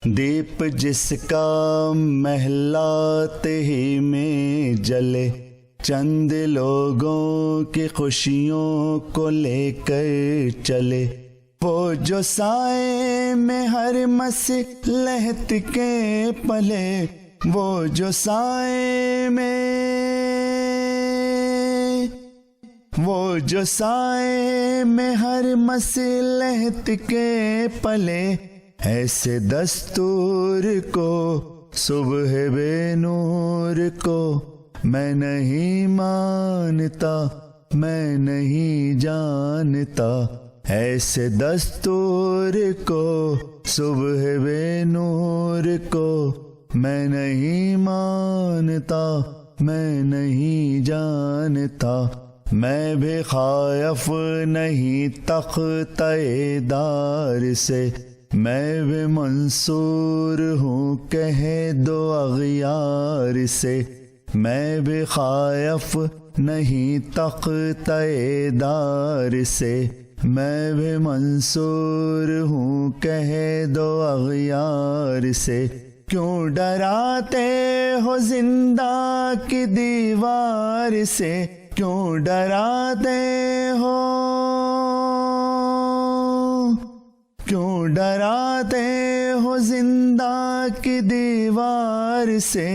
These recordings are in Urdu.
دیپ جس کا محلات ہی میں جلے، چند لوگوں کی خوشیوں کو لے کر چلے، وہ جو سائے میں ہر مصلحت کے پلے، وہ جو سائے میں ہر مصلحت کے پلے، ایسے دستور کو صبح بے نور کو میں نہیں مانتا، میں نہیں جانتا، ایسے دستور کو صبح بے نور کو میں نہیں مانتا، میں نہیں جانتا، میں بھی خائف نہیں تختہ دار سے، میں بھی منصور ہوں کہہ دو اغیار سے، میں بھی خائف نہیں تختہ دار سے، میں بھی منصور ہوں کہہ دو اغیار سے، کیوں ڈراتے ہو زندہ کی دیوار سے، کیوں ڈراتے ہو، کیوں ڈراتے ہو زندہ کی دیوار سے،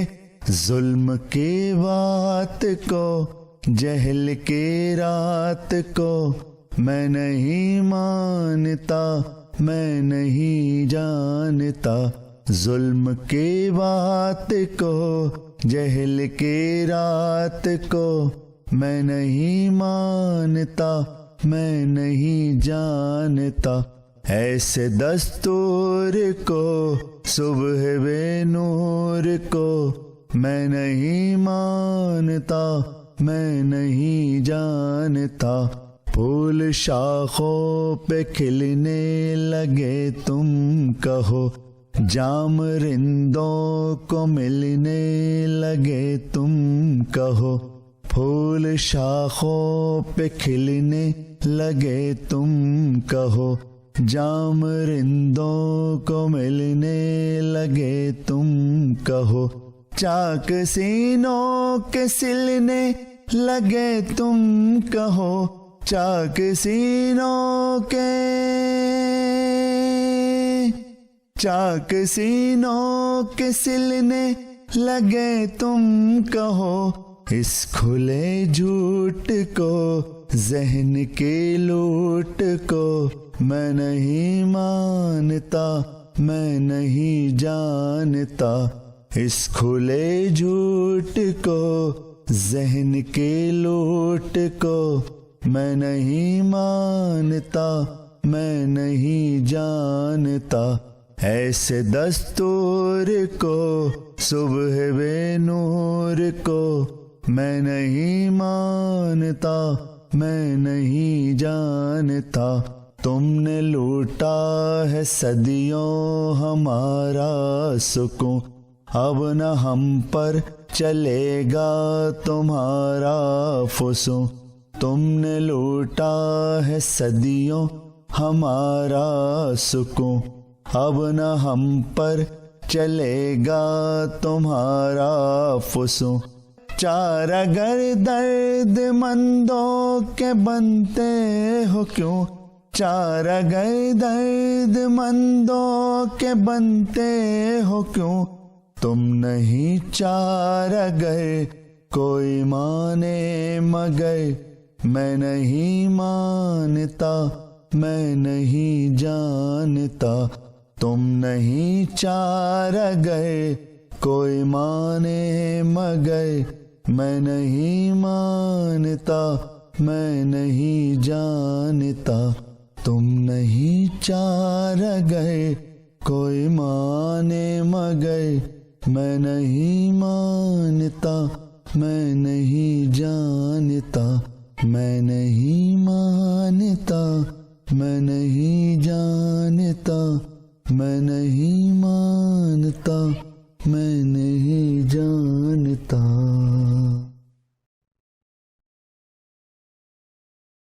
ظلم کی بات کو جہل کی رات کو میں نہیں مانتا، میں نہیں جانتا، ظلم کی بات کو جہل کی رات کو میں نہیں مانتا، میں نہیں جانتا، ایسے دستور کو صبح بے نور کو میں نہیں مانتا، میں نہیں جانتا، پھول شاخوں پہ کھلنے لگے تم کہو، جام رندوں کو ملنے لگے تم کہو، پھول شاخوں پہ کھلنے لگے تم کہو، جام رندوں کو ملنے لگے تم کہو، چاک سینوں کے سلنے لگے تم کہو، چاک سینوں کے سلنے لگے تم کہو، اس کھلے جھوٹ کو ذہن کی لوٹ کو میں نہیں مانتا، میں نہیں جانتا، اس کھلے جھوٹ کو ذہن کی لوٹ کو میں نہیں مانتا، میں نہیں جانتا، ایسے دستور کو صبح بے نور کو میں نہیں مانتا، میں نہیں جانتا، تم نے لوٹا ہے صدیوں ہمارا سکون، اب نہ ہم پر چلے گا تمہارا فسوں، تم نے لوٹا ہے صدیوں ہمارا سکون، اب نہ ہم پر چلے گا تمہارا فسوں، چار اگر درد مندوں کے بنتے ہو کیوں، چار اگر درد مندوں کے بنتے ہو کیوں، تم نہیں چار اگر کوئی مانے مگر میں نہیں مانتا، میں نہیں جانتا، تم نہیں چار اگر کوئی مانے مگر میں نہیں مانتا، میں نہیں جانتا، تم نہیں چار اگر کوئی مانے مگر میں نہیں مانتا، میں نہیں جانتا، میں نہیں مانتا، میں نہیں جانتا، میں نہیں